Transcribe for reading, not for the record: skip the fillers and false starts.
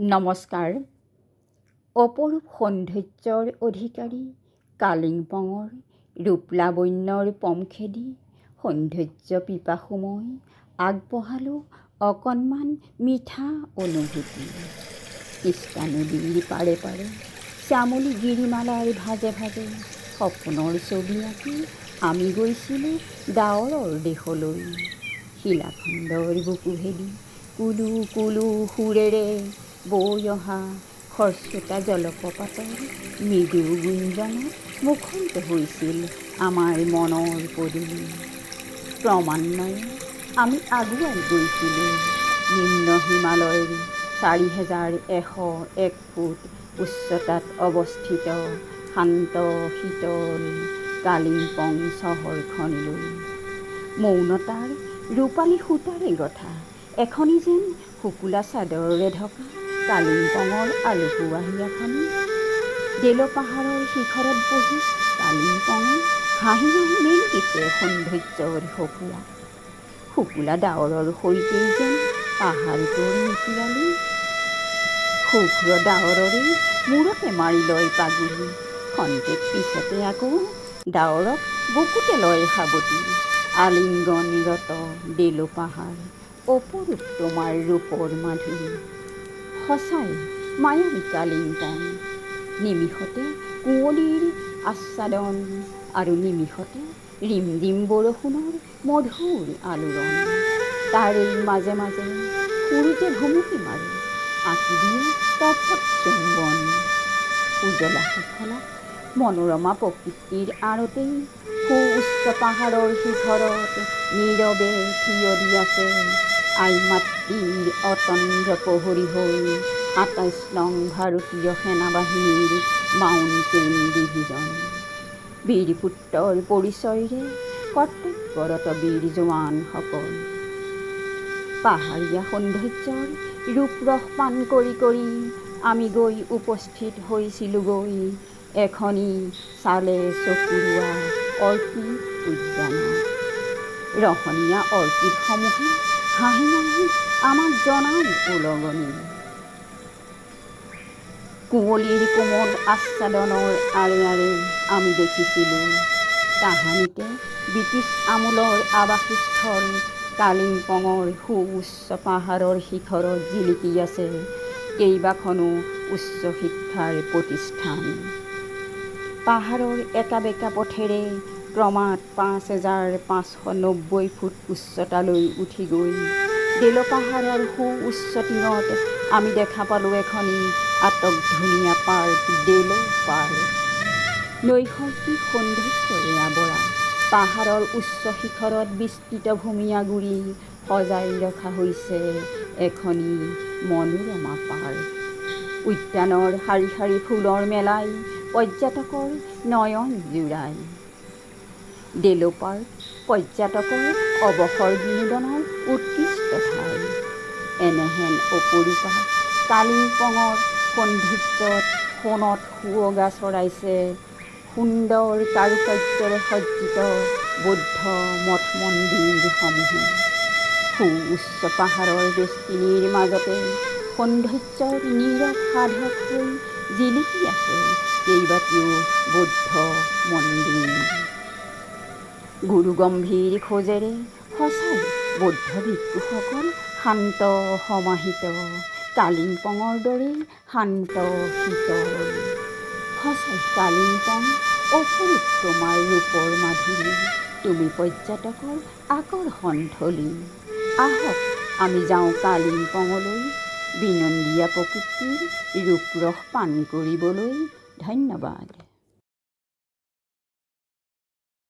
নমস্কাৰ। অপৰূপ সৌন্দৰ্যৰ অধিকাৰী কালিম্পঙৰ ৰূপ-লাৱণ্যৰ পমখেদি সৌন্দৰ্য পিপাসু মই আগবঢ়ালোঁ অকণমান মিঠা অনুভূতি। তিষ্টা নদীৰ পাৰে পাৰে শ্যামলী গিৰিমালাৰ ভাজে ভাজে সপোনৰ ছবি আঁকি আমি গৈছিলোঁ ডাৱৰৰ দেশলৈ। শিলাখণ্ডৰ বুকুভেদি কুলু কুলু সুৰেৰে বৈ অহা খৰস্ৰোতা জলপ্ৰপাতৰ মৃদু গুঞ্জনত মুখৰিত হৈছিল আমাৰ মনৰ পদূলি। ক্ৰমান্বয়ে আমি আগুৱাই গৈছিলোঁ নিম্ন হিমালয়ৰ ৪,১০১ ফুট উচ্চতাত অৱস্থিত শান্ত শীতল কালিম্পং চহৰখনলৈ। মৌনতাৰ ৰূপালী সূতাৰে গঠা এখনি যেন শুকুলা চাদৰেৰে ঢকা কালিম্পঙৰ আলসুৱা হিয়াখনি। ডেলো পাহাৰৰ শিখৰত বহি কালিম্পঙে হাঁহি হাঁহি মেলিছে সৌন্দৰ্যৰ সঁফুৰা। শুকুলা ডাৱৰৰ সৈতেই যেন পাহাৰটোৰ মিতিৰালি। শুভ্ৰ ডাৱৰৰেই মূৰতে মাৰি লয় পাগুলি। খন্তেক পিছতে আকৌ ডাৱৰক বুকুতে লয় সাৱটি। আলিংগনৰত ডেলো পাহাৰ অপৰূপ তোমাৰ ৰূপৰ মাধুৰী। সঁচাই মায়াবী কালিম্পং। নিমিষতে কুঁৱলীৰ আচ্ছাদন আৰু নিমিষতে ৰিমঝিম বৰষুণৰ মধুৰ আলোড়ন। তাৰেই মাজে মাজে সূৰুযে ভুমুকি মাৰে, আঁকি দিয়ে তপত চুম্বন। উজলা সুফলা মনোৰমা প্ৰকৃতিৰ আঁৰতেই সুউচ্চ পাহাৰৰ শিখৰত নীৰৱে থিয় দি আছে আই মাতৃৰ অতন্দ্ৰ প্ৰহৰী হৈ ২৭ নং ভাৰতীয় সেনাবাহিনীৰ মাউণ্টেইন ডিভিজন। বীৰপুত্ৰৰ পৰিচয়ৰে কৰ্তব্যৰত বীৰ জোৱানসকল। পাহাৰীয়া সৌন্দৰ্যৰ ৰূপৰস পান কৰি কৰি আমি গৈ উপস্থিত হৈছিলোঁগৈ এখনি চালে চকুৰোৱা অৰ্কিড উদ্যানত। ৰহণীয়া অৰ্কিডসমূহে হাঁহি হাঁহি আমাক জনাই ওলগনি। কুঁৱলীৰ কোমল আচ্ছাদনৰ আঁৰে আঁৰে আমি দেখিছিলোঁ তাহানিতে ব্ৰিটিছ আমোলৰ আৱাসস্থল কালিম্পঙৰ সুউচ্চ পাহাৰৰ শিখৰত জিলিকি আছে কেইবাখনো উচ্চ শিক্ষাৰ প্ৰতিষ্ঠান। পাহাৰৰ একা বেকা পথেৰে ক্ৰমাৎ ৫,৫৯০ ফুট উচ্চতালৈ উঠি গৈ ডেলো পাহাৰৰ সুউচ্চ টিঙত আমি দেখা পালোঁ এখনি আটক-ধুনীয়া পাৰ্ক ডেলো পাৰ্ক। নৈসৰ্গিক সৌন্দৰ্যৰে আৱৰা পাহাৰৰ উচ্চ শিখৰত বিস্তৃত ভূমি আগুৰি সজাই ৰখা হৈছে এখনি মনোৰমা পাৰ্ক। উদ্যানৰ শাৰী শাৰী ফুলৰ মেলাই পৰ্যটকৰ নয়ন জোৰাই। ডেলো পাৰ্ক পৰ্যটকৰ অৱসৰ বিনোদনৰ উৎকৃষ্ট ঠাই। এনেহেন অপৰূপা কালিম্পঙৰ সৌন্দৰ্যত সোণত সুৱগা চৰাইছে সুন্দৰ কাৰুকাৰ্যৰে সজ্জিত বৌদ্ধ মঠ মন্দিৰসমূহে। সুউচ্চ পাহাৰৰ বেষ্টনীৰ মাজতে সৌন্দৰ্যৰ নীৰৱ সাধক হৈ জিলিকি আছে কেইবাটিও বৌদ্ধ মন্দিৰ। গুৰুগম্ভীৰ খোজেৰে সঁচাই বৌদ্ধ ভিক্ষুসকল শান্ত সমাহিত কালিম্পঙৰ দৰেই শান্ত শীতল। সঁচাই কালিম্পং অপৰূপ তোমাৰ ৰূপৰ মাধুৰী। তুমি পৰ্যটকৰ আকৰ্ষণথলী। আহক আমি যাওঁ কালিম্পঙলৈ বিনন্দীয়া প্ৰকৃতিৰ ৰূপৰস পান কৰিবলৈ। ধন্যবাদ।